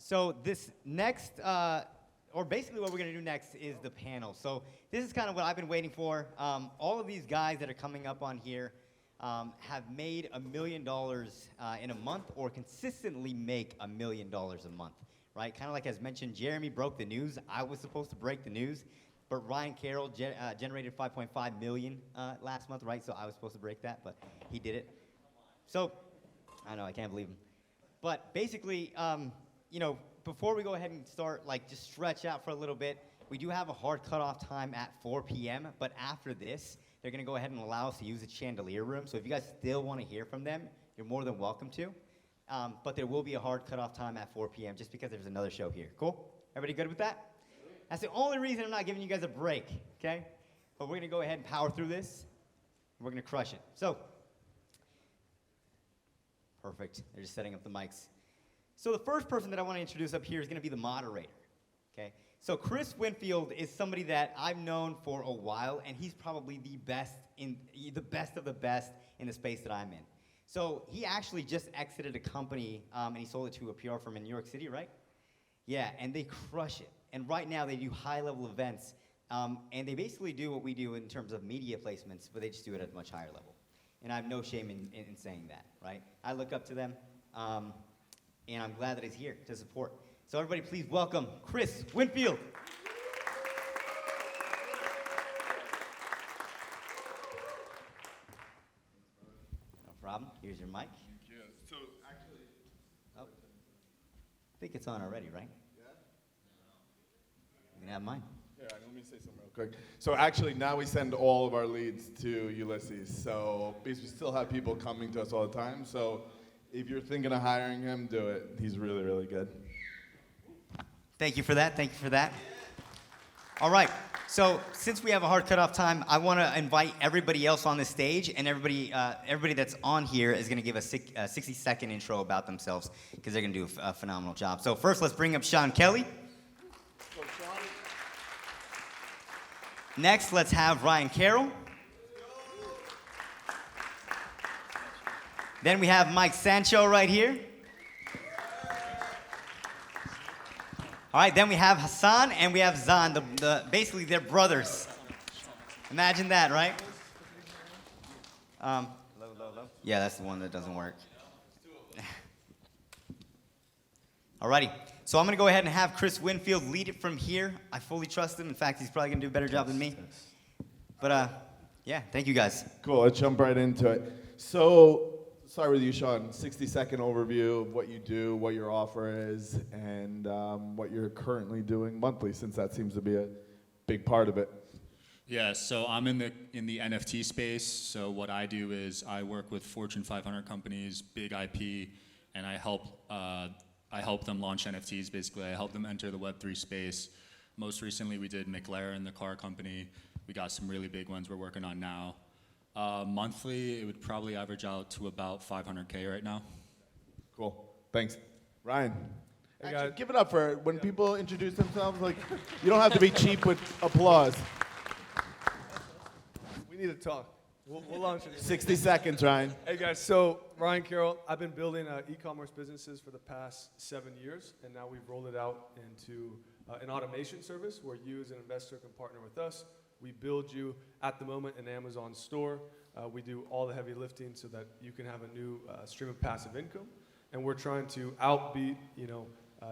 So this next, or basically what we're going to do next is the panel. So this is kind of what I've been waiting for. All of these guys that are coming up on here have made $1 million in a month or consistently make $1 million a month, right? Kind of like as mentioned, Jeremy broke the news. I was supposed to break the news, but Ryan Carroll generated 5.5 million last month, right? So I was supposed to break that, but he did it. So I know, I can't believe him. But basically, you know, before we go ahead and start, like, just stretch out for a little bit, we do have a hard cutoff time at 4 p.m., but after this, they're going to go ahead and allow us to use the chandelier room. So if you guys still want to hear from them, you're more than welcome to. But there will be a hard cutoff time at 4 p.m. just because there's another show here. Cool? Everybody good with that? That's the only reason I'm not giving you guys a break, okay? But we're going to go ahead and power through this. We're going to crush it. So, perfect. They're just setting up the mics. So the first person that I want to introduce up here is going to be the moderator, okay? So Chris Winfield is somebody that I've known for a while, and he's probably the best of the best in the space that I'm in. So he actually just exited a company, and he sold it to a PR firm in New York City, right? Yeah, and they crush it. And right now they do high-level events, and they basically do what we do in terms of media placements, but they just do it at a much higher level. And I have no shame in saying that, right? I look up to them, and I'm glad that he's here to support. So everybody please welcome Chris Winfield. No problem. Here's your mic. Thank you. So actually... Oh. I think it's on already, right? Yeah? You can have mine. Yeah, let me say something real quick. So actually now we send all of our leads to Ulysses. So because we still have people coming to us all the time. So if you're thinking of hiring him, do it. He's really, really good. Thank you for that. Thank you for that. All right. So since we have a hard cutoff time, I want to invite everybody else on the stage, and everybody that's on here is going to give a 60-second intro about themselves because they're going to do a phenomenal job. So first, let's bring up Sean Kelly. Go, Sean. Next, let's have Ryan Carroll. Then we have Mike Sancho right here. All right, then we have Hassan and we have Zan, basically they're brothers. Imagine that, right? Low. Yeah, that's the one that doesn't work. All righty, so I'm gonna go ahead and have Chris Winfield lead it from here. I fully trust him. In fact, he's probably gonna do a better job than me. But yeah, thank you guys. Cool, let's jump right into it. So, start with you, Sean. 60-second overview of what you do, what your offer is, and what you're currently doing monthly, since that seems to be a big part of it. Yeah, so I'm in the NFT space. So what I do is I work with Fortune 500 companies, big IP, and I help them launch NFTs. Basically, I help them enter the Web3 space. Most recently, we did McLaren, the car company. We got some really big ones we're working on now. Monthly, it would probably average out to about 500K right now. Cool, thanks. Ryan, Hey actually, guys. give it up for when people introduce themselves. Like, you don't have to be cheap with applause. We need to talk. We'll launch it. 60 seconds, Ryan. Hey guys, so Ryan Carroll, I've been building e-commerce businesses for the past 7 years, and now we've rolled it out into an automation service where you as an investor can partner with us. We build you, at the moment, an Amazon store. We do all the heavy lifting so that you can have a new stream of passive income. And we're trying to outbeat,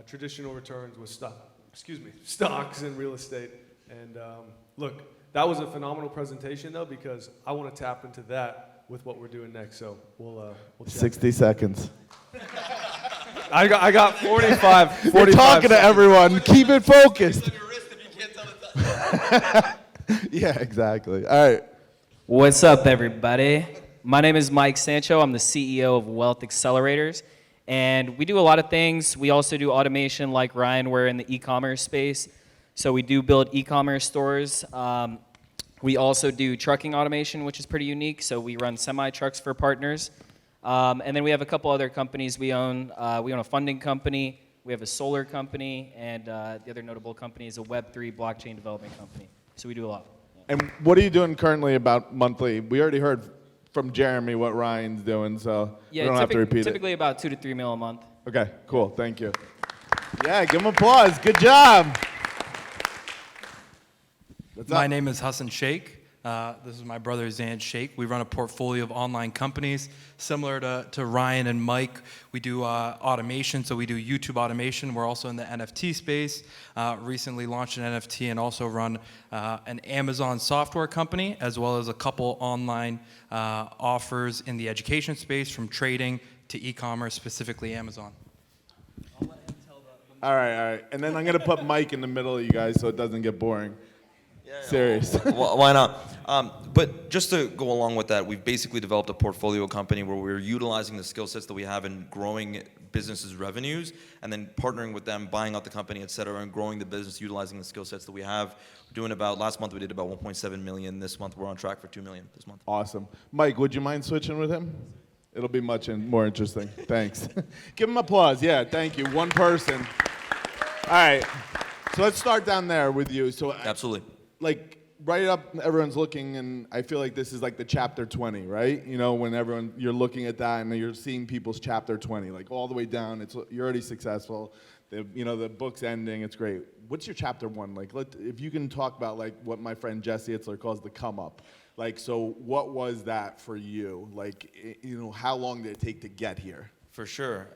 traditional returns with stocks and real estate. And look, that was a phenomenal presentation, though, because I want to tap into that with what we're doing next. So we'll chat. 60 seconds. I got 45. You're 45 talking to seconds. everyone. Keep it focused. Yeah, exactly. All right. What's up, everybody? My name is Mike Sancho. I'm the CEO of Wealth Accelerators, and we do a lot of things. We also do automation like Ryan. We're in the e-commerce space, so we do build e-commerce stores. We also do trucking automation, which is pretty unique, so we run semi-trucks for partners. And then we have a couple other companies we own. We own a funding company, we have a solar company, and the other notable company is a Web3 blockchain development company. So we do a lot. And what are you doing currently about monthly? We already heard from Jeremy what Ryan's doing, so we don't have to repeat it. Typically about 2 to 3 mil a month. Okay, cool. Thank you. Yeah, give him applause. Good job. What's My up? name is Hassan Sheikh. This is my brother Zan Sheikh. We run a portfolio of online companies similar to Ryan and Mike. We do automation, so we do YouTube automation. We're also in the NFT space. Recently launched an NFT and also run an Amazon software company, as well as a couple online offers in the education space, from trading to e-commerce, specifically Amazon. All right. And then I'm going to put Mike in the middle of you guys so it doesn't get boring. Serious. Why not? But just to go along with that, we've basically developed a portfolio company where we're utilizing the skill sets that we have in growing businesses' revenues, and then partnering with them, buying out the company, et cetera, and growing the business utilizing the skill sets that we have. Last month we did about 1.7 million. This month we're on track for 2 million this month. Awesome. Mike, would you mind switching with him? It'll be much more interesting. Thanks. Give him applause. Yeah, thank you. One person. All right. So let's start down there with you. So Absolutely. like right up, everyone's looking, and I feel like this is like the chapter 20, right? You know, when you're looking at that and you're seeing people's chapter 20, like all the way down. You're already successful. The book's ending. It's great. What's your chapter 1 like? If you can talk about like what my friend Jesse Itzler calls the come up. Like, so what was that for you? Like, how long did it take to get here? For sure.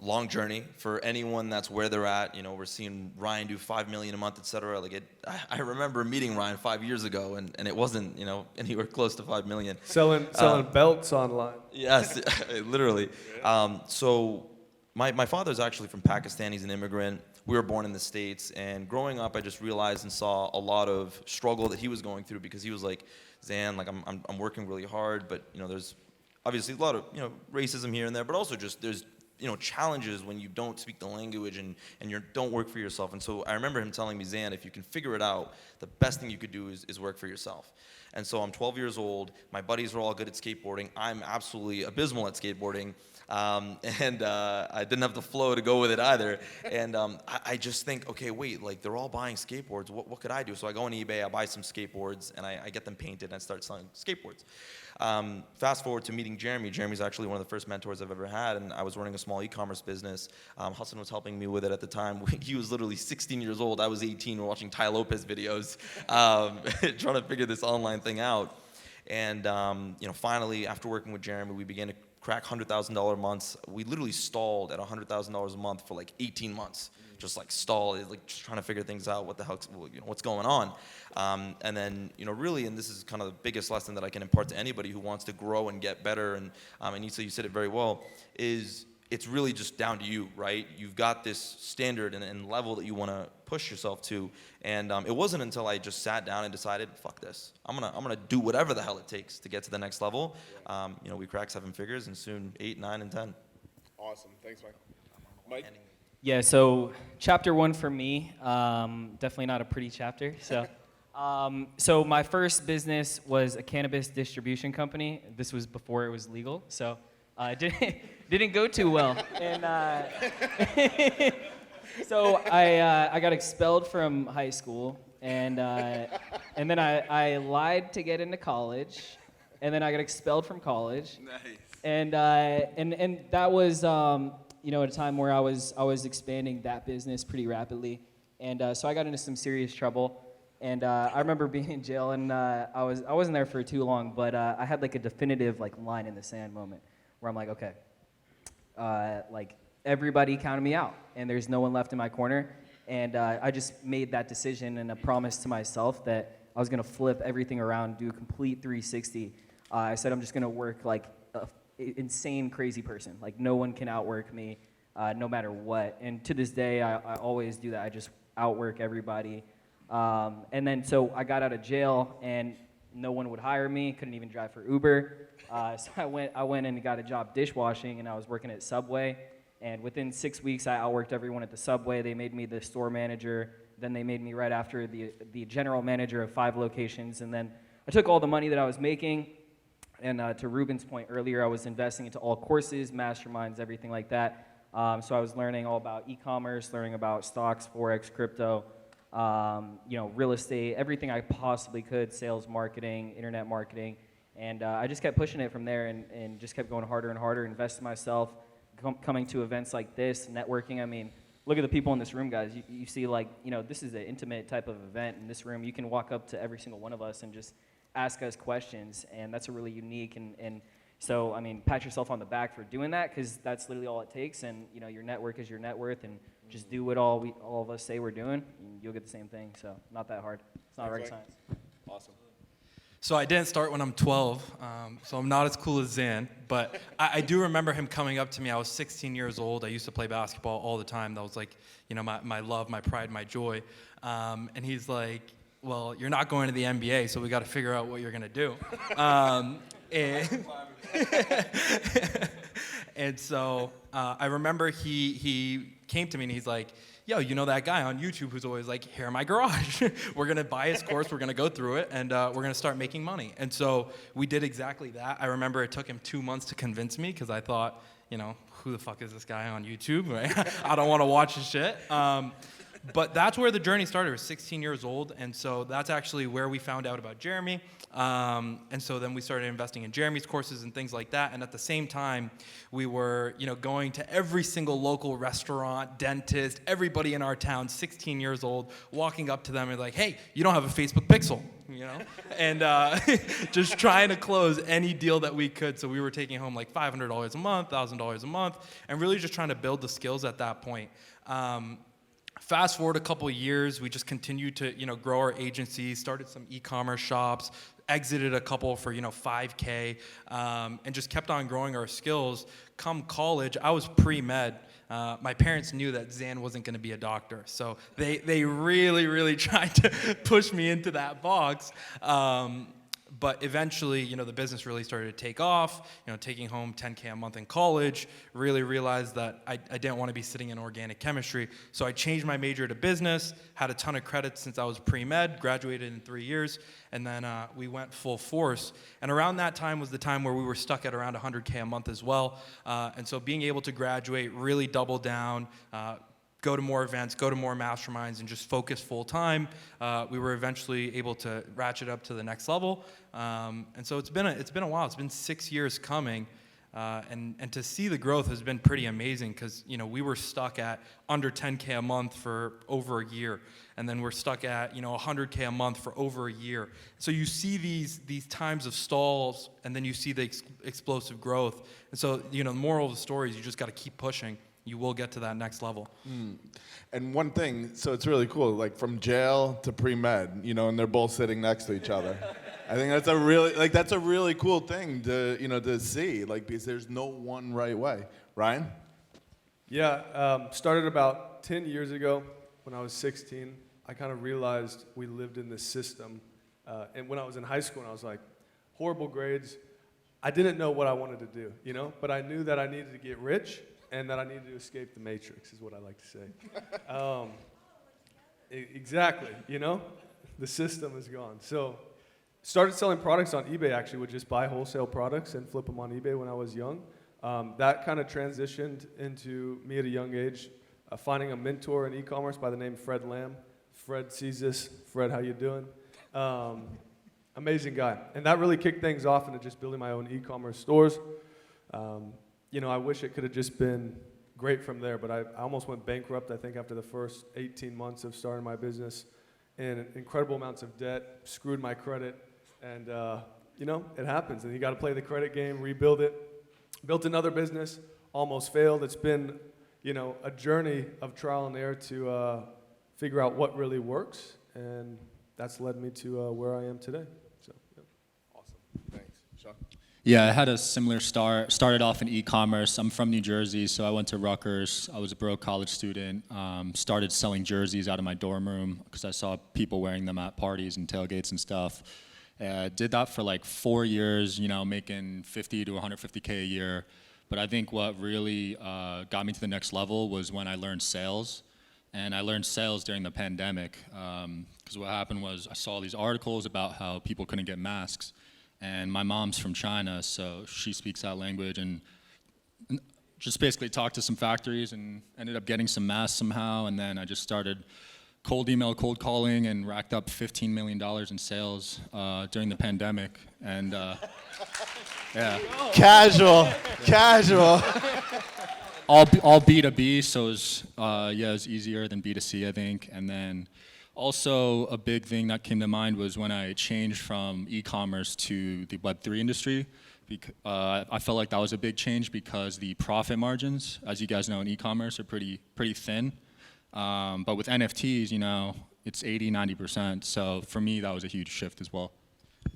Long journey for anyone that's where they're at. We're seeing Ryan do 5 million a month, et cetera. I remember meeting Ryan 5 years ago, and it wasn't, anywhere close to 5 million. Selling belts online. Yes, literally. So my father's actually from Pakistan. He's an immigrant. We were born in the States, and growing up, I just realized and saw a lot of struggle that he was going through, because he was like, Zan, like I'm working really hard, but there's obviously a lot of racism here and there, but also just there's challenges when you don't speak the language and you don't work for yourself. And so I remember him telling me, Zan, if you can figure it out, the best thing you could do is work for yourself. And so I'm 12 years old. My buddies are all good at skateboarding. I'm absolutely abysmal at skateboarding. And I didn't have the flow to go with it either. And I just think, okay, wait, like they're all buying skateboards. What could I do? So I go on eBay, I buy some skateboards, and I get them painted, and I start selling skateboards. Fast forward to meeting Jeremy. Jeremy's actually one of the first mentors I've ever had, and I was running a small e-commerce business. Hassan was helping me with it at the time. He was literally 16 years old. I was 18. We're watching Ty Lopez videos, trying to figure this online thing out. And finally, after working with Jeremy, we began to crack $100,000 months. We literally stalled at $100,000 a month for like 18 months. Just like stalled, like just trying to figure things out, what the hell, what's going on. And then, really, and this is kind of the biggest lesson that I can impart to anybody who wants to grow and get better, and you said it very well, is it's really just down to you, right? You've got this standard and level that you want to push yourself to, and it wasn't until I just sat down and decided, fuck this, I'm gonna do whatever the hell it takes to get to the next level. We cracked 7 figures, and soon 8, 9, and 10. Awesome. Thanks, Mike. Mike? Yeah, so chapter 1 for me, definitely not a pretty chapter. So my first business was a cannabis distribution company. This was before it was legal, so it didn't go too well. And so I got expelled from high school, and then I lied to get into college, and then I got expelled from college. Nice. And that was at a time where I was expanding that business pretty rapidly, and so I got into some serious trouble. And I remember being in jail, and I wasn't there for too long, but I had like a definitive like line in the sand moment where I'm like, okay, like everybody counted me out, and there's no one left in my corner, and I just made that decision and a promise to myself that I was gonna flip everything around, do a complete 360. I said I'm just gonna work like insane, crazy person. Like no one can outwork me, no matter what. And to this day, I always do that. I just outwork everybody. And then so I got out of jail, and no one would hire me. Couldn't even drive for Uber. So I went and got a job dishwashing, and I was working at Subway. And within 6 weeks, I outworked everyone at the Subway. They made me the store manager. Then they made me right after the general manager of 5 locations. And then I took all the money that I was making. And to Ruben's point earlier, I was investing into all courses, masterminds, everything like that. So I was learning all about e-commerce, learning about stocks, Forex, crypto, real estate, everything I possibly could, sales, marketing, internet marketing. And I just kept pushing it from there and just kept going harder and harder, investing myself, coming to events like this, networking. I mean, look at the people in this room, guys. You see, like, this is an intimate type of event in this room. You can walk up to every single one of us and just ask us questions, and that's a really unique and so, I mean, pat yourself on the back for doing that, because that's literally all it takes, and, your network is your net worth, and just do what all of us say we're doing, and you'll get the same thing, so not that hard. It's not rocket science. Awesome. So I didn't start when I'm 12, so I'm not as cool as Zan, but I do remember him coming up to me. I was 16 years old. I used to play basketball all the time. That was like, my love, my pride, my joy. And he's like, well, you're not going to the NBA, so we got to figure out what you're going to do. And so I remember he came to me and he's like, yo, you know that guy on YouTube who's always like, here in my garage. We're going to buy his course, we're going to go through it, and we're going to start making money. And so we did exactly that. I remember it took him 2 months to convince me, because I thought, who the fuck is this guy on YouTube, right? I don't want to watch his shit. But that's where the journey started. I was 16 years old, and so that's actually where we found out about Jeremy. And so then we started investing in Jeremy's courses and things like that. And at the same time, we were, going to every single local restaurant, dentist, everybody in our town, 16 years old, walking up to them and like, hey, you don't have a Facebook pixel, and just trying to close any deal that we could. So we were taking home like $500 a month, $1,000 a month, and really just trying to build the skills at that point. Fast forward a couple of years, we just continued to, grow our agency, started some e-commerce shops, exited a couple for, $5K, and just kept on growing our skills. Come college, I was pre-med. My parents knew that Zan wasn't going to be a doctor, so they really, really tried to push me into that box. But eventually, the business really started to take off, taking home $10K a month in college, really realized that I didn't want to be sitting in organic chemistry. So I changed my major to business, had a ton of credits since I was pre-med, graduated in 3 years, and then we went full force. And around that time was the time where we were stuck at around $100K a month as well. And so being able to graduate, really double down, go to more events, go to more masterminds, and just focus full time. We were eventually able to ratchet up to the next level. And so it's been a while. It's been 6 years coming. And to see the growth has been pretty amazing, because we were stuck at under 10K a month for over a year, and then we're stuck at 100K a month for over a year. So you see these times of stalls, and then you see the explosive growth. And so the moral of the story is you just got to keep pushing. You will get to that next level. And one thing, so it's really cool, like from jail to pre-med, and they're both sitting next to each other. I think that's a really cool thing to, to see, because there's no one right way. Ryan? Yeah, started about 10 years ago when I was 16. I kind of realized we lived in this system. And when I was in high school, and I was like, horrible grades. I didn't know what I wanted to do, but I knew that I needed to get rich, and that I needed to escape the matrix, is what I like to say. Exactly, the system is gone. So started selling products on eBay, actually, would just buy wholesale products and flip them on eBay when I was young. That kind of transitioned into me at a young age, finding a mentor in e-commerce by the name Fred Lamb. Fred sees this. Fred, how you doing? Amazing guy. And that really kicked things off into just building my own e-commerce stores. I wish it could have just been great from there, but I almost went bankrupt, I think, after the first 18 months of starting my business, and incredible amounts of debt, screwed my credit, and, it happens, and you got to play the credit game, rebuild it. Built another business, almost failed. It's been, a journey of trial and error to figure out what really works, and that's led me to where I am today. So, yeah. Awesome. Thanks. Sean? Yeah, I had a similar start. Started off in e-commerce. I'm from New Jersey, so I went to Rutgers. I was a broke college student. Started selling jerseys out of my dorm room because I saw people wearing them at parties and tailgates and stuff. Did that for like 4 years, making 50 to 150K a year. But I think what really got me to the next level was when I learned sales. And I learned sales during the pandemic. Because what happened was I saw these articles about how people couldn't get masks. And my mom's from China, so she speaks that language, and just basically talked to some factories and ended up getting some masks somehow. And then I just started cold email, cold calling, and racked up $15 million in sales during the pandemic. And yeah. Casual. all B2B, so it's easier than B2C, I think. And then also a big thing that came to mind was when I changed from e-commerce to the Web3 industry. I felt like that was a big change because the profit margins, as you guys know, in e-commerce are pretty thin. But with NFTs, it's 80-90%. So for me, that was a huge shift as well.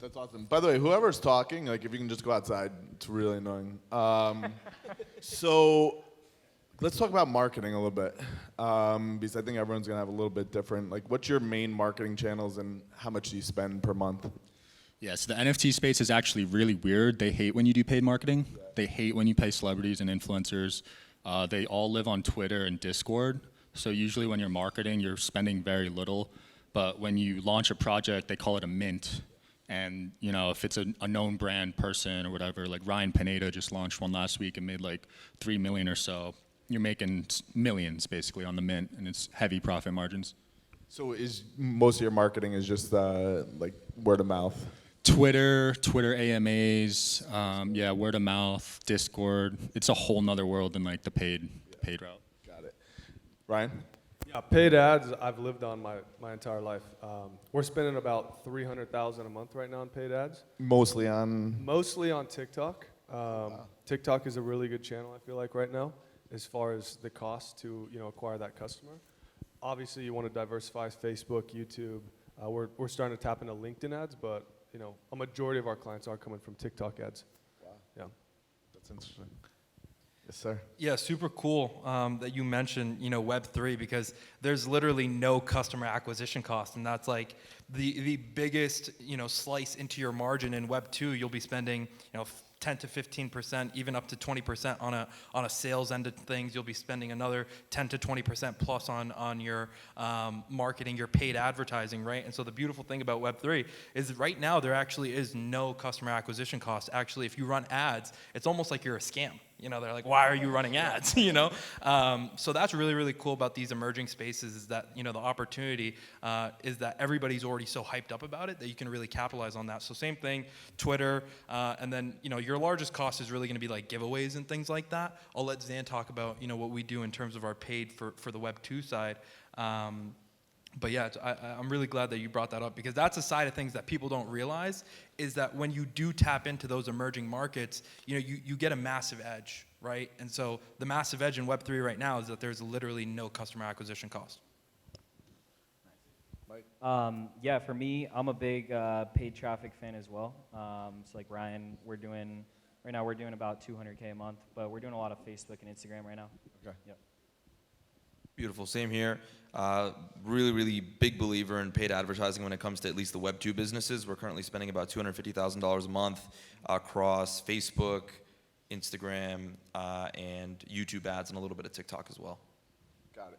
That's awesome. By the way, whoever's talking, like if you can just go outside, it's really annoying. So let's talk about marketing a little bit, because I think everyone's gonna have a little bit different. Like, what's your main marketing channels, and how much do you spend per month? Yeah, so the NFT space is actually really weird. They hate when you do paid marketing. They hate when you pay celebrities and influencers. They all live on Twitter and Discord. So usually when you're marketing, you're spending very little. But when you launch a project, they call it a mint. And if it's a known brand person or whatever, like Ryan Pineda just launched one last week and made like 3 million or so. You're making millions basically on the mint, and it's heavy profit margins. So is most of your marketing is just like word of mouth? Twitter AMAs, word of mouth, Discord. It's a whole nother world than like the paid route. Got it. Ryan? Yeah, paid ads I've lived on my entire life. We're spending about $300,000 a month right now on paid ads. Mostly on? Mostly on TikTok. TikTok is a really good channel, I feel like, right now, as far as the cost to acquire that customer. Obviously, you want to diversify Facebook, YouTube. We're starting to tap into LinkedIn ads, but a majority of our clients are coming from TikTok ads. Wow. Yeah. That's interesting. Yes, sir. Yeah, super cool that you mentioned, Web3, because there's literally no customer acquisition cost, and that's like the biggest, slice into your margin. In Web2, you'll be spending, 10 to 15%, even up to 20% on a sales end of things. You'll be spending another 10 to 20% plus on your marketing, your paid advertising, right? And so the beautiful thing about Web3 is right now there actually is no customer acquisition cost. Actually, if you run ads, it's almost like you're a scam. They're like, why are you running ads? So that's really, really cool about these emerging spaces is that, the opportunity is that everybody's already so hyped up about it that you can really capitalize on that. So same thing, Twitter, and then, your largest cost is really going to be like giveaways and things like that. I'll let Zan talk about, what we do in terms of our paid for the Web 2 side. But yeah, I'm really glad that you brought that up because that's a side of things that people don't realize is that when you do tap into those emerging markets, you get a massive edge, right? And so the massive edge in Web3 right now is that there's literally no customer acquisition cost. Yeah, for me, I'm a big paid traffic fan as well. So like Ryan, right now we're doing about 200K a month, but we're doing a lot of Facebook and Instagram right now. Okay. Yep. Beautiful. Same here. Really, really big believer in paid advertising when it comes to at least the Web 2 businesses. We're currently spending about $250,000 a month across Facebook, Instagram, and YouTube ads, and a little bit of TikTok as well. Got it.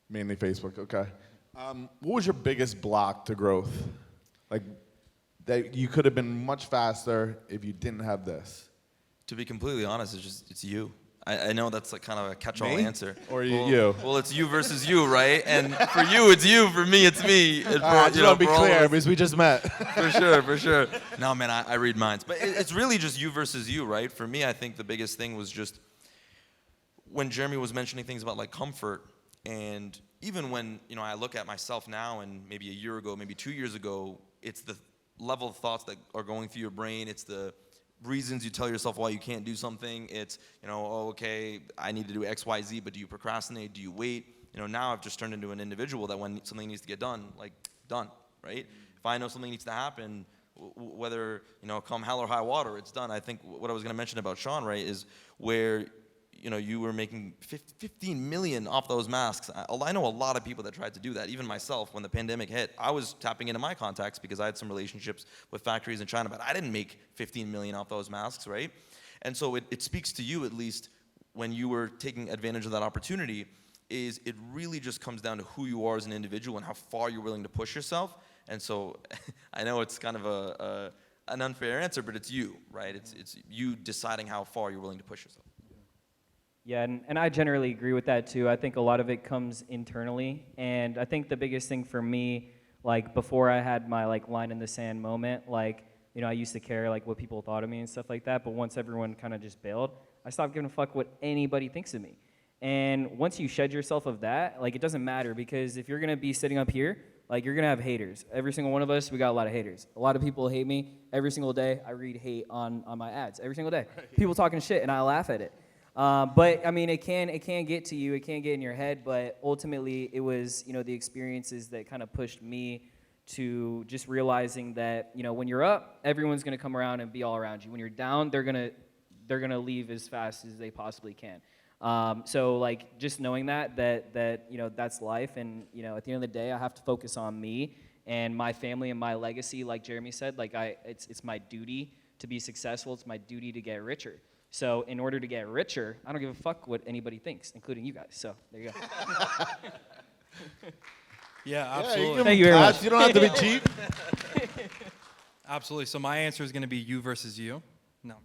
Mainly Facebook, okay. What was your biggest block to growth? Like, that you could have been much faster if you didn't have this. To be completely honest, it's you. I know that's like kind of a catch-all Me? answer. Or well, you? Well, it's you versus you, right? And for you, it's you. For me, it's me. And I just want to be for all of clear us- because we just met. For sure. No, man, I read minds. But it's really just you versus you, right? For me, I think the biggest thing was just when Jeremy was mentioning things about like comfort, and even when I look at myself now and maybe a year ago, maybe 2 years ago, it's the level of thoughts that are going through your brain. It's the reasons you tell yourself why you can't do something. It's, oh, okay, I need to do X, Y, Z, but do you procrastinate? Do you wait? Now I've just turned into an individual that when something needs to get done, like, done, right? If I know something needs to happen, whether, come hell or high water, it's done. I think what I was going to mention about Sean, right, is where, you were making 15 million off those masks. I know a lot of people that tried to do that, even myself, when the pandemic hit. I was tapping into my contacts because I had some relationships with factories in China, but I didn't make 15 million off those masks, right? And so it speaks to you, at least, when you were taking advantage of that opportunity, is it really just comes down to who you are as an individual and how far you're willing to push yourself. And so I know it's kind of an unfair answer, but it's you, right? It's you deciding how far you're willing to push yourself. Yeah, and I generally agree with that too. I think a lot of it comes internally, and I think the biggest thing for me, like before I had my like line in the sand moment, like I used to care like what people thought of me and stuff like that. But once everyone kind of just bailed, I stopped giving a fuck what anybody thinks of me. And once you shed yourself of that, like, it doesn't matter, because if you're gonna be sitting up here, like, you're gonna have haters. Every single one of us, we got a lot of haters. A lot of people hate me. Every single day, I read hate on my ads. Every single day. People talking shit, and I laugh at it. But I mean, it can get to you. It can get in your head. But ultimately, it was, the experiences that kind of pushed me to just realizing that, when you're up, everyone's gonna come around and be all around you. When you're down, they're gonna leave as fast as they possibly can. So like, just knowing that that's life, and at the end of the day, I have to focus on me and my family and my legacy. Like Jeremy said, like it's my duty to be successful. It's my duty to get richer. So in order to get richer, I don't give a fuck what anybody thinks, including you guys. So there you go. Yeah, Yeah, absolutely. Thank you very much. You don't have to be cheap. Absolutely. So my answer is going to be you versus you. No, I'm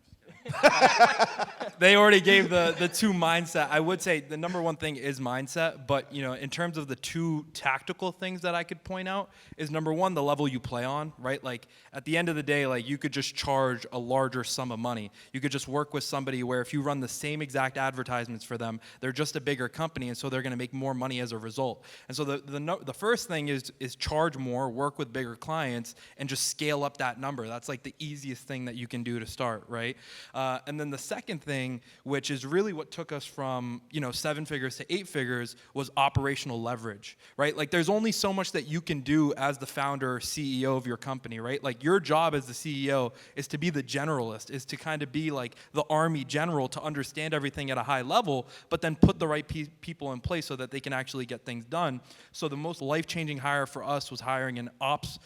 just kidding. They already gave the two mindset. I would say the number one thing is mindset, but in terms of the two tactical things that I could point out is, number one, the level you play on, right? Like, at the end of the day, like, you could just charge a larger sum of money. You could just work with somebody where if you run the same exact advertisements for them, they're just a bigger company, and so they're going to make more money as a result. And so the first thing is charge more, work with bigger clients, and just scale up that number. That's like the easiest thing that you can do to start, right? And then the second thing, which is really what took us from 7 figures to 8 figures, was operational leverage, right? Like, there's only so much that you can do as the founder or CEO of your company, right? Like, your job as the CEO is to be the generalist, is to kind of be like the army general, to understand everything at a high level, but then put the right people in place so that they can actually get things done. So the most life-changing hire for us was hiring an ops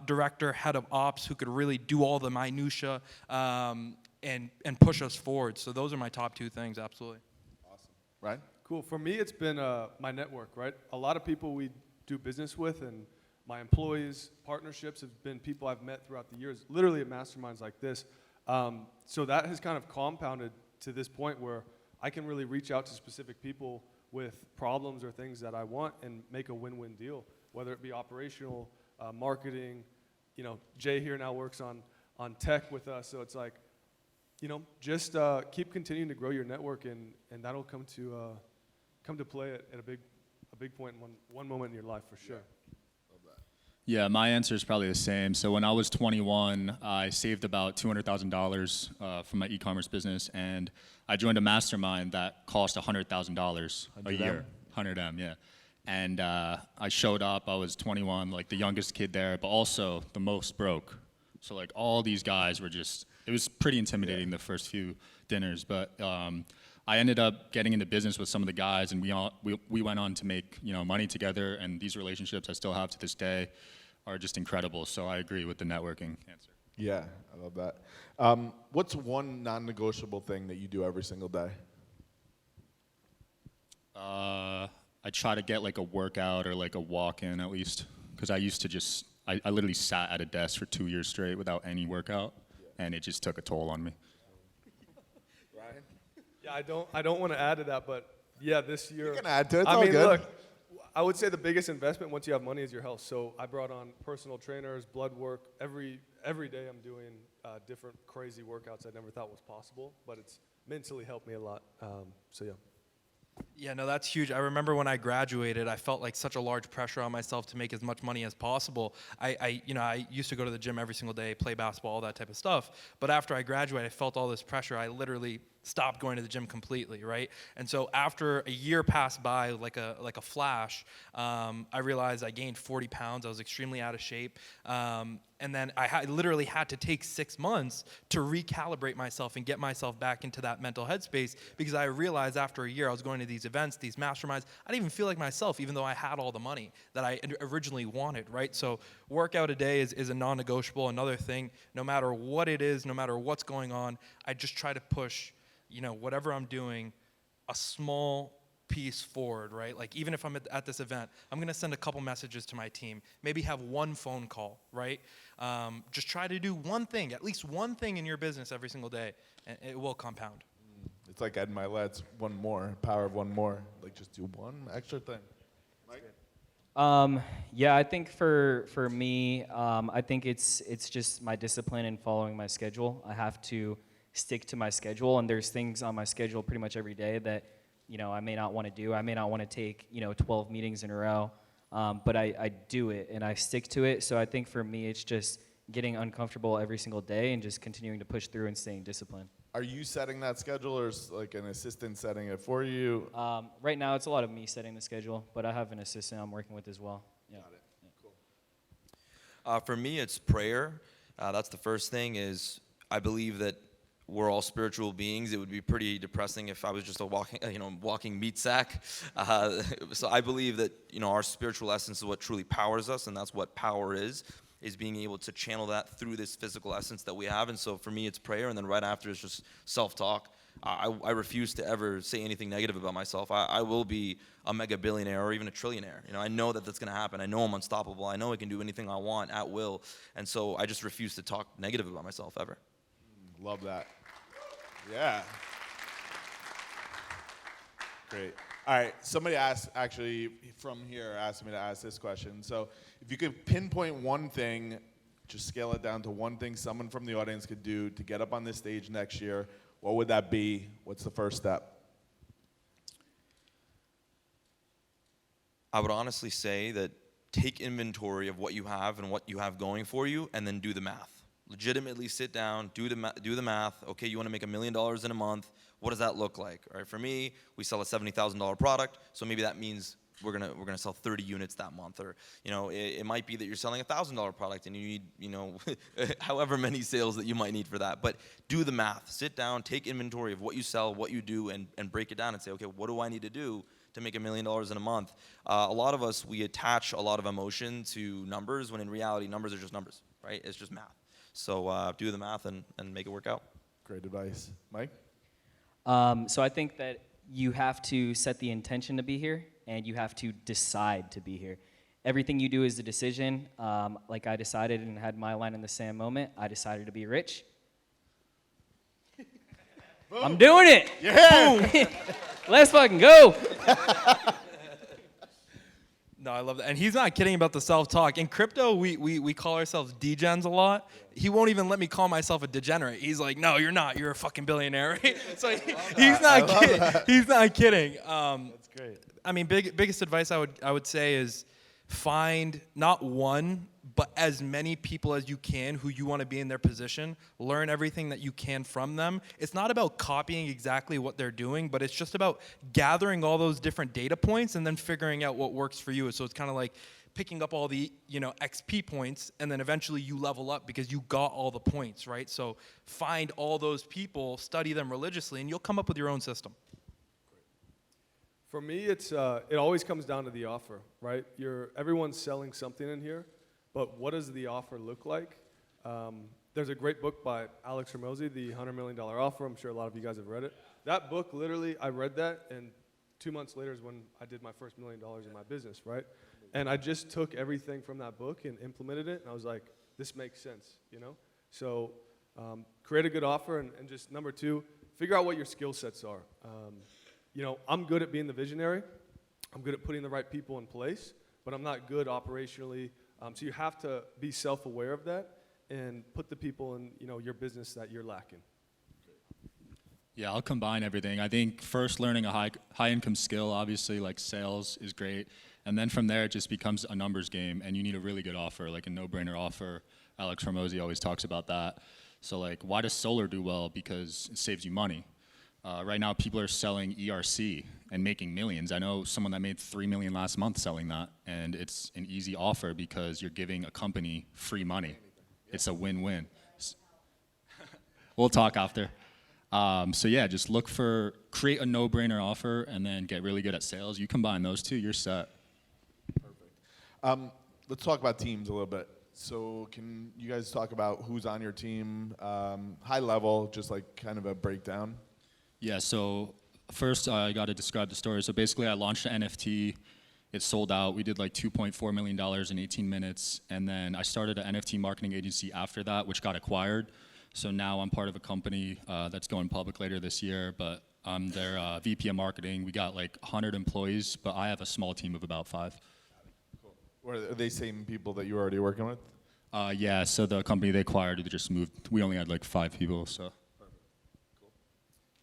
director, head of ops, who could really do all the minutia, and push us forward. So those are my top two things, absolutely. Awesome. Right? Cool. For me, it's been my network, right? A lot of people we do business with, and my employees, partnerships have been people I've met throughout the years, literally at masterminds like this. So that has kind of compounded to this point where I can really reach out to specific people with problems or things that I want and make a win-win deal, whether it be operational, marketing. Jay here now works on tech with us, so it's like, just keep continuing to grow your network, and that'll come to play at a big point, one moment in your life for sure. Yeah, my answer is probably the same. So when I was 21, I saved about $200,000 from my e-commerce business, and I joined a mastermind that cost $100,000 a year. 100M, yeah. And I showed up. I was 21, like the youngest kid there, but also the most broke. So like all these guys were just, it was pretty intimidating the first few dinners. But I ended up getting into business with some of the guys, and we went on to make money together. And these relationships I still have to this day are just incredible. So I agree with the networking answer. Yeah, I love that. What's one non-negotiable thing that you do every single day? I try to get like a workout or like a walk-in at least, because I used to just, I literally sat at a desk for 2 years straight without any workout, and it just took a toll on me. Ryan? Yeah, I don't want to add to that, but yeah, this year. You can add to it. It's I all mean, good. look, I would say the biggest investment once you have money is your health. So I brought on personal trainers, blood work. Every day I'm doing different crazy workouts I never thought was possible, but it's mentally helped me a lot. So yeah. Yeah, no, that's huge. I remember when I graduated, I felt like such a large pressure on myself to make as much money as possible. I used to go to the gym every single day, play basketball, all that type of stuff. But after I graduated, I felt all this pressure. I literally stopped going to the gym completely, right? And so after a year passed by like a flash, I realized I gained 40 pounds. I was extremely out of shape. And then I literally had to take 6 months to recalibrate myself and get myself back into that mental headspace, because I realized after a year I was going to these events, these masterminds. I didn't even feel like myself, even though I had all the money that I originally wanted, right? So workout a day is a non-negotiable. Another thing, no matter what it is, no matter what's going on, I just try to push, whatever I'm doing, a small piece forward, right? Like even if I'm at this event, I'm going to send a couple messages to my team, maybe have one phone call, right? Just try to do one thing, at least one thing in your business every single day, and it will compound. It's like Ed Milet's one more, power of one more. Like just do one extra thing. Mike? Yeah, I think for me, I think it's just my discipline and following my schedule. I have to stick to my schedule. And there's things on my schedule pretty much every day that, I may not want to do. I may not want to take, 12 meetings in a row, but I do it and I stick to it. So I think for me, it's just getting uncomfortable every single day and just continuing to push through and staying disciplined. Are you setting that schedule, or is like an assistant setting it for you? Right now, it's a lot of me setting the schedule, but I have an assistant I'm working with as well. Yeah. Got it. Cool. For me, it's prayer. That's the first thing. Is I believe that we're all spiritual beings. It would be pretty depressing if I was just a walking meat sack. So I believe that our spiritual essence is what truly powers us, and that's what power is being able to channel that through this physical essence that we have. And so for me, it's prayer, and then right after is just self-talk. I refuse to ever say anything negative about myself. I will be a mega billionaire or even a trillionaire. I know that that's going to happen. I know I'm unstoppable. I know I can do anything I want at will. And so I just refuse to talk negative about myself ever. Love that. Yeah. Great. All right. Somebody actually from here asked me to ask this question. So if you could pinpoint one thing, just scale it down to one thing someone from the audience could do to get up on this stage next year, what would that be? What's the first step? I would honestly say that take inventory of what you have and what you have going for you, and then do the math. Legitimately sit down, do the math. Okay, you want to make $1 million in a month. What does that look like? All right, for me, we sell a $70,000 product, so maybe that means we're gonna sell 30 units that month, or it might be that you're selling a $1,000 product and you need however many sales that you might need for that. But do the math. Sit down, take inventory of what you sell, what you do, and break it down and say, okay, what do I need to do to make $1 million in a month? A lot of us, we attach a lot of emotion to numbers, when in reality, numbers are just numbers, right? It's just math. So do the math and make it work out. Great advice. Mike? So I think that you have to set the intention to be here, and you have to decide to be here. Everything you do is a decision. Like I decided and had my line in the sand moment. I decided to be rich. I'm doing it. Yeah. Boom. Let's fucking go. No, I love that. And he's not kidding about the self-talk. In crypto, we call ourselves degens a lot. He won't even let me call myself a degenerate. He's like, no, you're not. You're a fucking billionaire. Right? So he's not kidding. He's not kidding. That's great. I mean, biggest advice I would say is find not one, but as many people as you can who you want to be in their position. Learn everything that you can from them. It's not about copying exactly what they're doing, but it's just about gathering all those different data points and then figuring out what works for you. So it's kind of like picking up all the XP points, and then eventually you level up because you got all the points, right? So find all those people, study them religiously, and you'll come up with your own system. For me, it always comes down to the offer, right? Everyone's selling something in here, but what does the offer look like? There's a great book by Alex Hormozi, The $100 Million Offer. I'm sure a lot of you guys have read it. That book, literally, I read that, and 2 months later is when I did my first $1 million in my business, right? And I just took everything from that book and implemented it, and I was like, this makes sense, So create a good offer, and just number 2, figure out what your skill sets are. I'm good at being the visionary. I'm good at putting the right people in place, but I'm not good operationally. So you have to be self-aware of that and put the people in, your business that you're lacking. Yeah, I'll combine everything. I think first learning a high income skill, obviously like sales is great. And then from there, it just becomes a numbers game, and you need a really good offer, like a no-brainer offer. Alex Hormozi always talks about that. So like, why does solar do well? Because it saves you money. Right now, people are selling ERC and making millions. I know someone that made $3 million last month selling that, and it's an easy offer because you're giving a company free money. It's a win-win. We'll talk after. So yeah, just create a no-brainer offer, and then get really good at sales. You combine those two, you're set. Perfect. Let's talk about teams a little bit. So can you guys talk about who's on your team, high level, just like kind of a breakdown? Yeah, so first I got to describe the story. So basically I launched an NFT. It sold out. We did like $2.4 million in 18 minutes. And then I started an NFT marketing agency after that, which got acquired. So now I'm part of a company that's going public later this year, but I'm their VP of marketing. We got like 100 employees, but I have a small team of about 5. Cool. Are they same people that you were already working with? Yeah, so the company they acquired, they just moved. We only had like 5 people, so.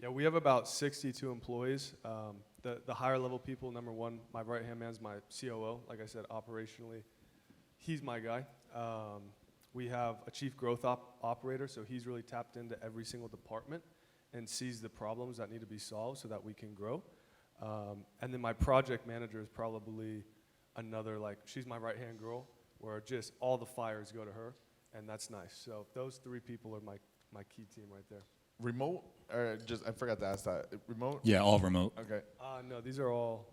Yeah, we have about 62 employees. The higher level people, number one, my right-hand man's my COO. Like I said, operationally, he's my guy. We have a chief growth operator, so he's really tapped into every single department and sees the problems that need to be solved so that we can grow. And then my project manager is probably another, like, she's my right-hand girl, where just all the fires go to her, and that's nice. So those three people are my key team right there. Remote, or just, I forgot to ask that. Remote? Yeah, all remote. Okay. No, these are all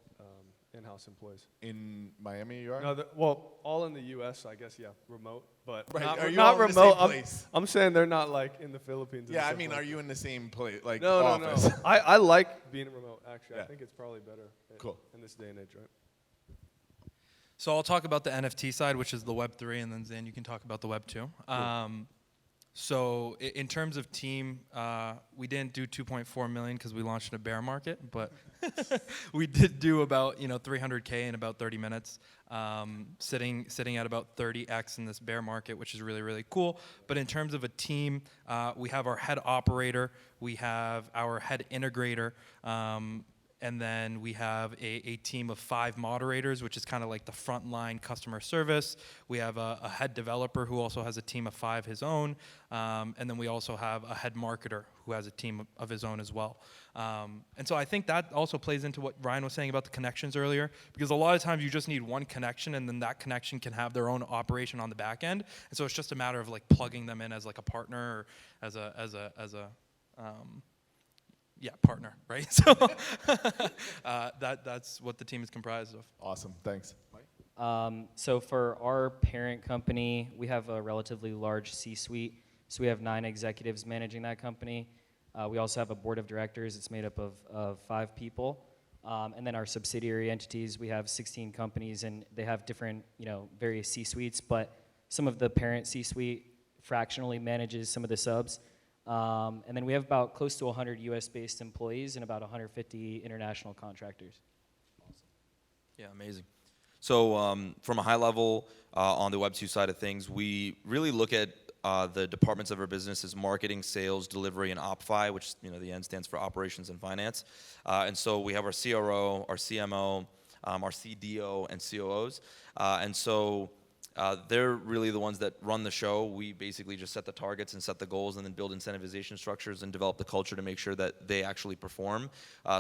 in-house employees. In Miami, you are? No, well, all in the U.S., I guess, yeah, remote, but Right, not, are you not all in the remote. same place? I'm saying they're not like in the Philippines. Yeah, I mean, are you in the same place, like No, office? no. I like being remote, actually. Yeah. I think it's probably better Cool. in this day and age, right? So I'll talk about the NFT side, which is the Web3, and then Zan, you can talk about the Web2. So in terms of team, we didn't do 2.4 million because we launched in a bear market, but we did do about 300K in about 30 minutes, sitting at about 30x in this bear market, which is really, really cool. But in terms of a team, we have our head operator, we have our head integrator, and then we have a team of 5 moderators, which is kind of like the frontline customer service. We have a head developer who also has a team of 5 his own. And then we also have a head marketer who has a team of his own as well. And so I think that also plays into what Ryan was saying about the connections earlier, because a lot of times you just need one connection, and then that connection can have their own operation on the back end. And so it's just a matter of like plugging them in as like a partner or as a partner, right? So that's what the team is comprised of. Awesome, thanks. Mike? So for our parent company, we have a relatively large C-suite. So we have 9 executives managing that company. We also have a board of directors. It's made up of 5 people. And then our subsidiary entities, we have 16 companies, and they have different, various C-suites. But some of the parent C-suite fractionally manages some of the subs. And then we have about close to 100 US-based employees and about 150 international contractors. Yeah, amazing. So from a high level on the Web2 side of things, we really look at the departments of our business as marketing, sales, delivery, and OpFi, which the N stands for operations and finance. And so we have our CRO, our CMO, our CDO, and COOs. And so they're really the ones that run the show. We basically just set the targets and set the goals and then build incentivization structures and develop the culture to make sure that they actually perform.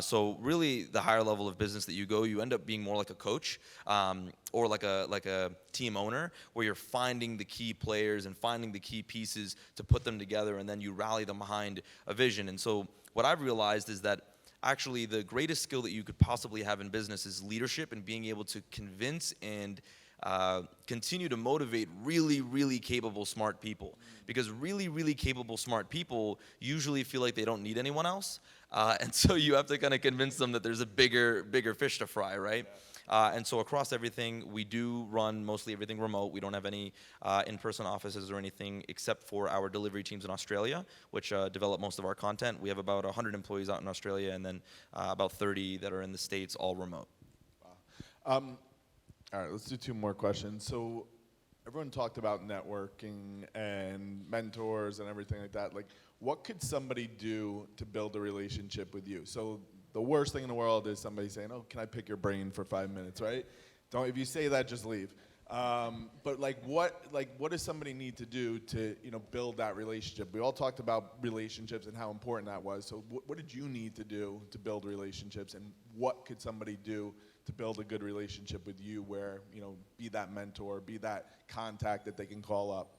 So really, the higher level of business that you go, you end up being more like a coach or like a team owner, where you're finding the key players and finding the key pieces to put them together, and then you rally them behind a vision. And so what I've realized is that actually the greatest skill that you could possibly have in business is leadership and being able to convince and continue to motivate really, really capable, smart people. Because really, really capable, smart people usually feel like they don't need anyone else. And so you have to kind of convince them that there's a bigger fish to fry, right? And so across everything, we do run mostly everything remote. We don't have any in-person offices or anything except for our delivery teams in Australia, which develop most of our content. We have about 100 employees out in Australia, and then about 30 that are in the States, all remote. Wow. All right, let's do 2 more questions. So everyone talked about networking and mentors and everything like that. Like, what could somebody do to build a relationship with you? So the worst thing in the world is somebody saying, "Oh, can I pick your brain for 5 minutes?" Right? Don't. If you say that, just leave. But what does somebody need to do to build that relationship? We all talked about relationships and how important that was. So what did you need to do to build relationships, and what could somebody do to build a good relationship with you, where be that mentor, be that contact that they can call up?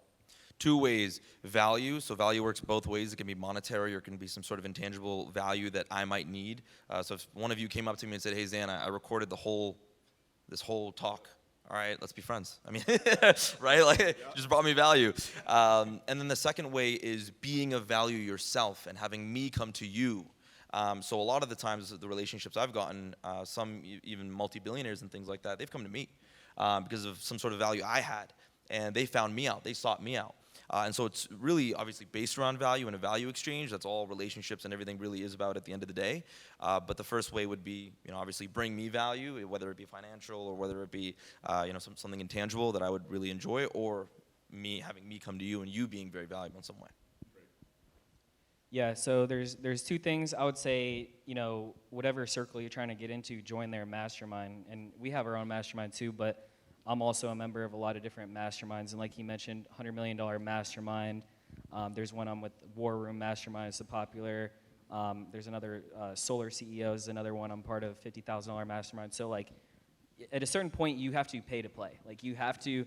2 ways. Value. So value works both ways. It can be monetary, or it can be some sort of intangible value that I might need. So if one of you came up to me and said, "Hey, Zan, I recorded this whole talk. All right, let's be friends." I mean, right? Like, it just brought me value. And then the second way is being of value yourself and having me come to you. So a lot of the times, the relationships I've gotten, some even multi-billionaires and things like that, they've come to me because of some sort of value I had. And they found me out. They sought me out. And so it's really obviously based around value and a value exchange. That's all relationships and everything really is about at the end of the day. But the first way would be, obviously bring me value, whether it be financial or whether it be, something intangible that I would really enjoy, or having me come to you and you being very valuable in some way. Yeah, so there's two things. I would say, whatever circle you're trying to get into, join their mastermind. And we have our own mastermind too, but I'm also a member of a lot of different masterminds. And like he mentioned, $100 million mastermind. There's one I'm with, War Room Mastermind, it's popular. There's another, Solar CEOs, another one I'm part of, $50,000 mastermind. So like, at a certain point, you have to pay to play. Like you have to,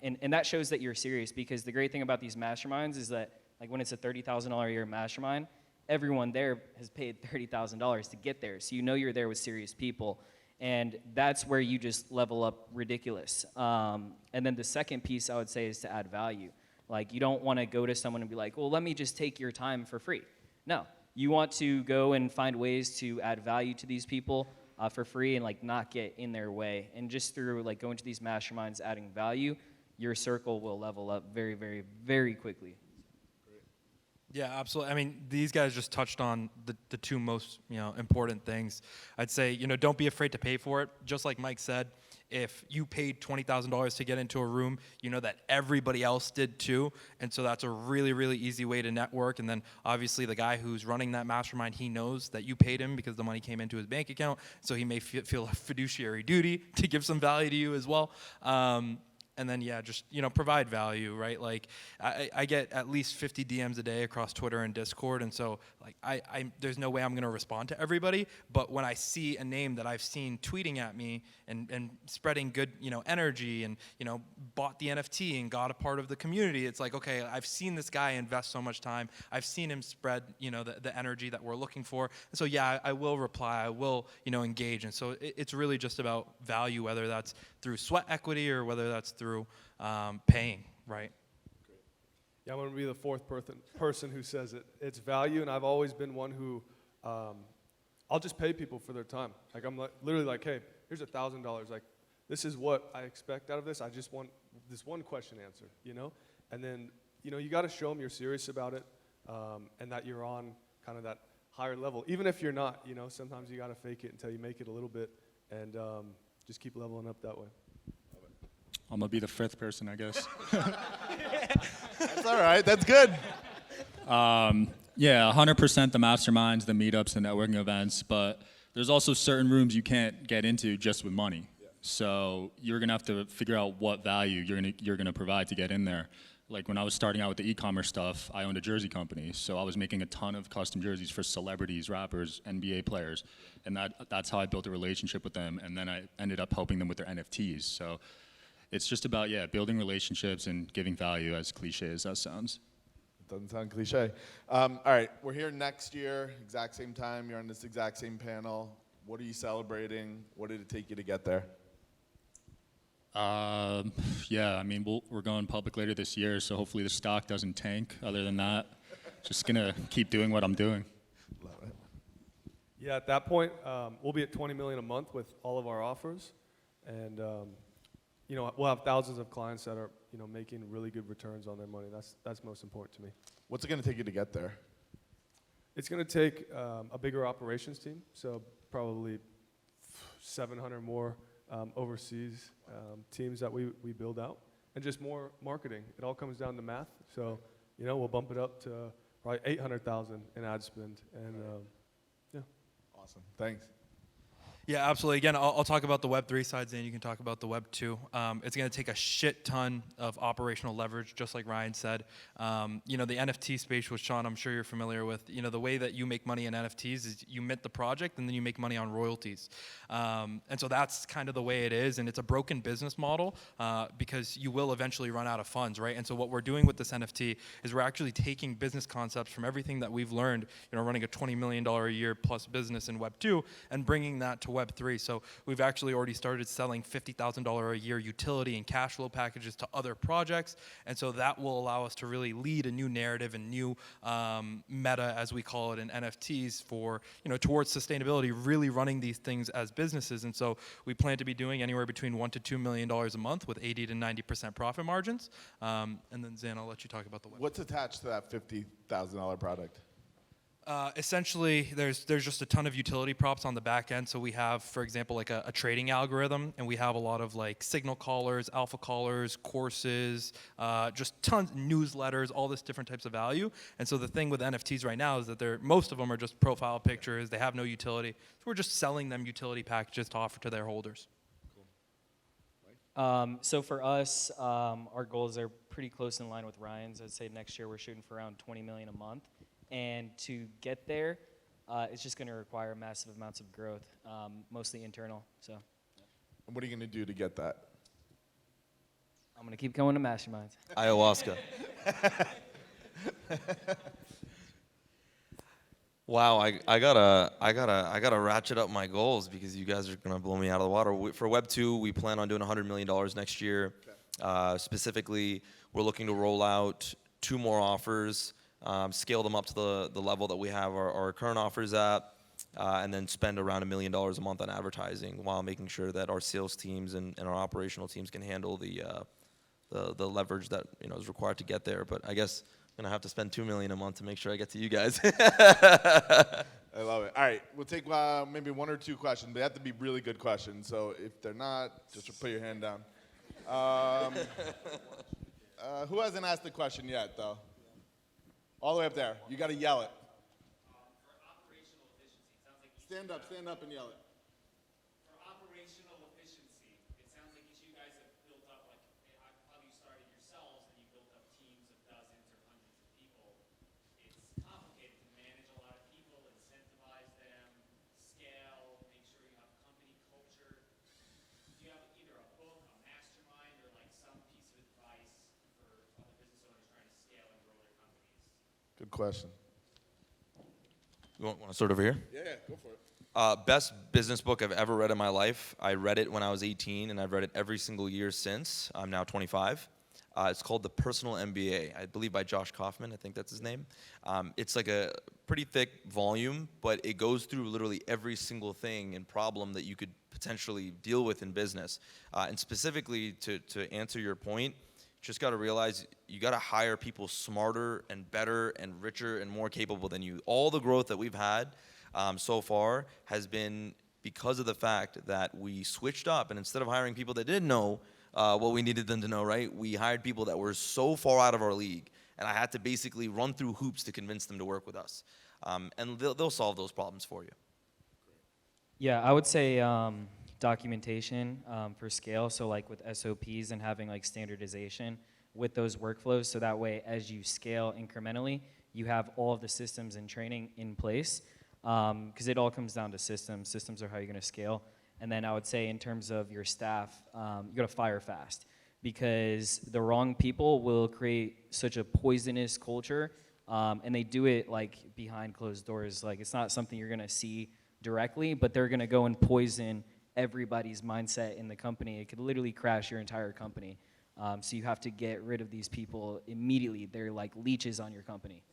and that shows that you're serious, because the great thing about these masterminds is that, like when it's a $30,000 a year mastermind, everyone there has paid $30,000 to get there. So you're there with serious people. And that's where you just level up ridiculous. And then the second piece I would say is to add value. Like you don't want to go to someone and be like, well, let me just take your time for free. No, you want to go and find ways to add value to these people for free and like not get in their way. And just through like going to these masterminds, adding value, your circle will level up very, very, very quickly. Yeah, absolutely. I mean, these guys just touched on the two most important things. I'd say don't be afraid to pay for it. Just like Mike said, if you paid $20,000 to get into a room, you know that everybody else did too, and so that's a really, really easy way to network. And then obviously the guy who's running that mastermind, he knows that you paid him because the money came into his bank account, so he may feel a fiduciary duty to give some value to you as well. And then, just, provide value, right? Like, I get at least 50 DMs a day across Twitter and Discord, and so, like, there's no way I'm going to respond to everybody, but when I see a name that I've seen tweeting at me and spreading good, energy and, bought the NFT and got a part of the community, it's like, okay, I've seen this guy invest so much time. I've seen him spread, the energy that we're looking for. And so, I will reply. I will, engage. And so it's really just about value, whether that's through sweat equity or whether that's through paying, right? Yeah, I'm going to be the fourth person who says it. It's value, and I've always been one who I'll just pay people for their time. Like I'm literally like, hey, here's $1,000. Like this is what I expect out of this. I just want this one question answered, And then you got to show them you're serious about it, and that you're on kind of that higher level. Even if you're not, sometimes you got to fake it until you make it a little bit, and just keep leveling up that way. I'm gonna be the fifth person, I guess. That's all right. That's good. 100% the masterminds, the meetups, the networking events, but there's also certain rooms you can't get into just with money. Yeah. So you're gonna have to figure out what value you're gonna provide to get in there. Like when I was starting out with the e-commerce stuff, I owned a jersey company, so I was making a ton of custom jerseys for celebrities, rappers, NBA players, and that's how I built a relationship with them, and then I ended up helping them with their NFTs. So it's just about, building relationships and giving value, as cliche as that sounds. It doesn't sound cliche. All right, we're here next year, exact same time. You're on this exact same panel. What are you celebrating? What did it take you to get there? We're going public later this year, so hopefully the stock doesn't tank. Other than that, just gonna keep doing what I'm doing. Love it. Yeah, at that point, we'll be at $20 million a month with all of our offers, and we'll have thousands of clients that are making really good returns on their money. That's most important to me. What's it going to take you to get there? It's going to take a bigger operations team, so probably 700 more overseas teams that we build out, and just more marketing. It all comes down to math. So, we'll bump it up to probably 800,000 in ad spend, and Awesome. Thanks. Yeah, absolutely. Again, I'll talk about the Web3 side, Zane. You can talk about the Web2. It's going to take a shit ton of operational leverage, just like Ryan said. The NFT space, which Sean, I'm sure you're familiar with. The way that you make money in NFTs is you mint the project and then you make money on royalties. And so that's kind of the way it is. And it's a broken business model because you will eventually run out of funds, right? And so what we're doing with this NFT is we're actually taking business concepts from everything that we've learned, running a $20 million a year plus business in Web2 and bringing that to Web3. So we've actually already started selling $50,000 a year utility and cash flow packages to other projects. And so that will allow us to really lead a new narrative and new meta, as we call it, in NFTs for, towards sustainability, really running these things as businesses. And so we plan to be doing anywhere between $1 to $2 million a month with 80 to 90% profit margins. And then Zan, I'll let you talk about the web. What's attached to that $50,000 product? Essentially, there's just a ton of utility props on the back end. So we have, for example, like a trading algorithm, and we have a lot of like signal callers, alpha callers, courses, just tons newsletters, all this different types of value. And so the thing with NFTs right now is that most of them are just profile pictures. They have no utility. So we're just selling them utility packages to offer to their holders. So for us, our goals are pretty close in line with Ryan's. I'd say next year we're shooting for around 20 million a month. And to get there, it's just going to require massive amounts of growth, mostly internal. So And what are you going to do to get that? I'm going to keep going to masterminds. Ayahuasca. Wow, I gotta ratchet up my goals because you guys are gonna blow me out of the water. For Web 2, we plan on doing $100 million next year. Specifically, we're looking to roll out 2 more offers, scale them up to the level that we have our current offers at, and then spend around $1 million a month on advertising while making sure that our sales teams and our operational teams can handle the leverage that is required to get there. But I guess I'm gonna have to spend $2 million a month to make sure I get to you guys. I love it. All right, we'll take maybe 1 or 2 questions. They have to be really good questions. So if they're not, just put your hand down. Who hasn't asked the question yet, though? All the way up there. You got to yell it. For operational efficiency, it sounds like Stand up and yell it. for operational efficiency, it sounds like you guys have built up how you started yourselves and you built up teams of dozens or hundreds of people. It's complicated to manage a lot of people, incentivize them, scale, make sure you have company culture. Do you have either a book, a mastermind, or like some piece of advice for other business owners trying to scale and grow their companies? Good question. You want to start over here? Yeah, go for it. Best business book I've ever read in my life. I read it when I was 18, and I've read it every single year since. I'm now 25. It's called The Personal MBA, I believe by Josh Kaufman. I think that's his name. It's like a pretty thick volume, but it goes through literally every single thing and problem that you could potentially deal with in business. And specifically, to answer your point, just got to realize you got to hire people smarter and better and richer and more capable than you. All the growth that we've had so far has been because of the fact that we switched up, and instead of hiring people that didn't know what we needed them to know, right, we hired people that were so far out of our league, and I had to basically run through hoops to convince them to work with us. And they'll solve those problems for you. Yeah, I would say documentation for scale. So like with SOPs and having like standardization with those workflows. So that way, as you scale incrementally, you have all of the systems and training in place. Because it all comes down to systems. Systems are how you're going to scale. And then I would say in terms of your staff, you got to fire fast. Because the wrong people will create such a poisonous culture. And they do it like behind closed doors. Like it's not something you're going to see directly, but they're going to go and poison everybody's mindset in the company. It could literally crash your entire company. So you have to get rid of these people immediately. They're like leeches on your company.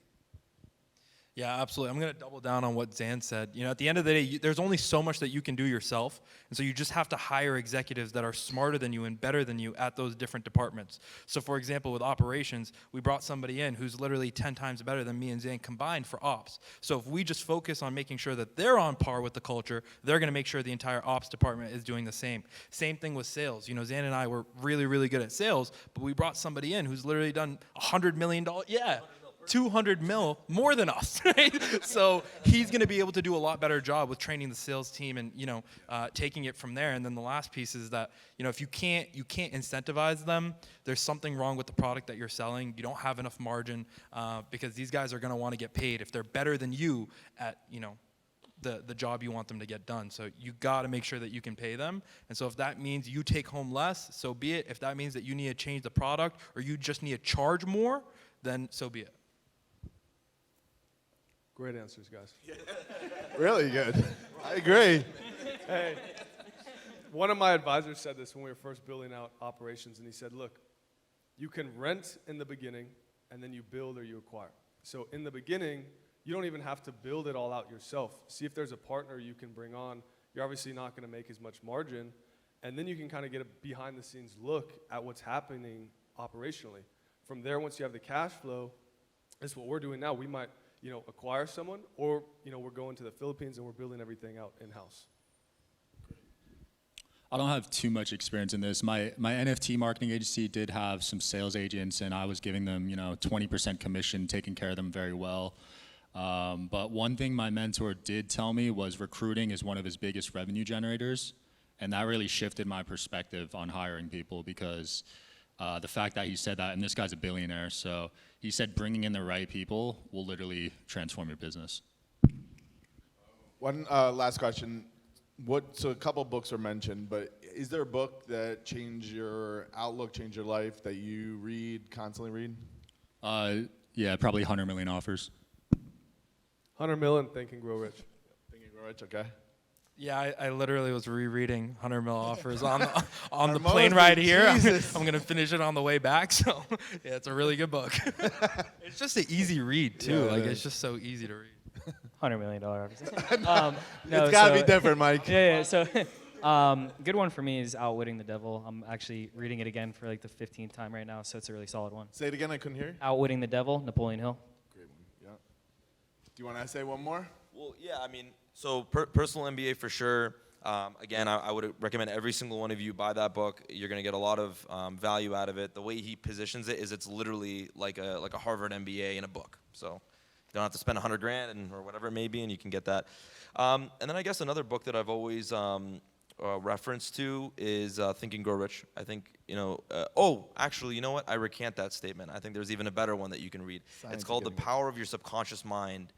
Yeah, absolutely. I'm going to double down on what Zan said. At the end of the day, there's only so much that you can do yourself. And so you just have to hire executives that are smarter than you and better than you at those different departments. So for example, with operations, we brought somebody in who's literally 10 times better than me and Zan combined for ops. So if we just focus on making sure that they're on par with the culture, they're going to make sure the entire ops department is doing the same. Same thing with sales. Zan and I were really, really good at sales, but we brought somebody in who's literally done $100 million. Yeah. 200 mil more than us, right? So he's going to be able to do a lot better job with training the sales team and taking it from there. And then the last piece is that if you can't incentivize them, there's something wrong with the product that you're selling. You don't have enough margin because these guys are going to want to get paid if they're better than you at the job you want them to get done. So you got to make sure that you can pay them. And so if that means you take home less, so be it. If that means that you need to change the product or you just need to charge more, then so be it. Great answers, guys. Really good. I agree. Hey, one of my advisors said this when we were first building out operations, and he said, look, you can rent in the beginning, and then you build or you acquire. So in the beginning, you don't even have to build it all out yourself. See if there's a partner you can bring on. You're obviously not going to make as much margin, and then you can kind of get a behind-the-scenes look at what's happening operationally. From there, once you have the cash flow, that's what we're doing now. We might acquire someone, or we're going to the Philippines and we're building everything out in-house. I don't have too much experience in this. My NFT marketing agency did have some sales agents, and I was giving them 20% commission, taking care of them very well. But one thing my mentor did tell me was recruiting is one of his biggest revenue generators, and that really shifted my perspective on hiring people because the fact that he said that, and this guy's a billionaire, so he said bringing in the right people will literally transform your business. One last question. So a couple books are mentioned, but is there a book that changed your outlook, changed your life, that you constantly read? Yeah, probably 100 Million Offers. 100 million, Think and Grow Rich. Think and Grow Rich, okay. Yeah, I literally was rereading 100 Mil Offers on the Our plane Moses, ride here. Jesus. I'm gonna finish it on the way back. So yeah, it's a really good book. It's just an easy read too. Yeah, like it it's is. just so easy to read. $100 million. No, It's got to so- be different, Mike. Yeah. So, good one for me is Outwitting the Devil. I'm actually reading it again for like the 15th time right now, so it's a really solid one. Say it again, I couldn't hear. Outwitting the Devil, Napoleon Hill. Great one, yeah. Do you want to say one more? Well, yeah, I mean, so personal MBA for sure. Again, I would recommend every single one of you buy that book. You're going to get a lot of value out of it. The way he positions it is it's literally like a Harvard MBA in a book. So you don't have to spend $100,000 or whatever it may be, and you can get that. And then I guess another book that I've always referenced to is Think and Grow Rich. I think, actually, you know what? I recant that statement. I think there's even a better one that you can read. Science It's of called The Getting Rich. Power of Your Subconscious Mind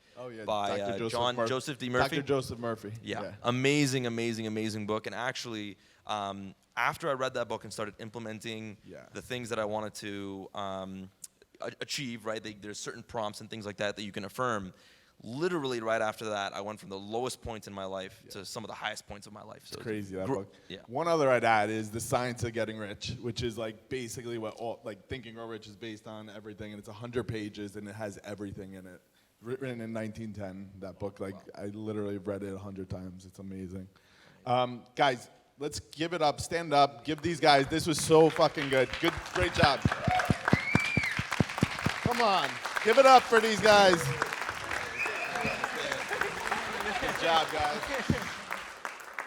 by Dr. Joseph D. Murphy. Dr. Joseph Murphy. Yeah. Amazing, amazing, amazing book. And actually, after I read that book and started implementing the things that I wanted to achieve, right? There's certain prompts and things like that that you can affirm. Literally right after that, I went from the lowest points in my life to some of the highest points of my life. So It's crazy, that book. Yeah. One other I'd add is The Science of Getting Rich, which is like basically what Think and Grow Rich is based on, everything, and it's 100 pages and it has everything in it. Written in 1910, that book, I literally read it 100 times. It's amazing. Guys, let's give it up, stand up, give these guys, this was so fucking good. Great job. Come on, give it up for these guys. Good job, guys.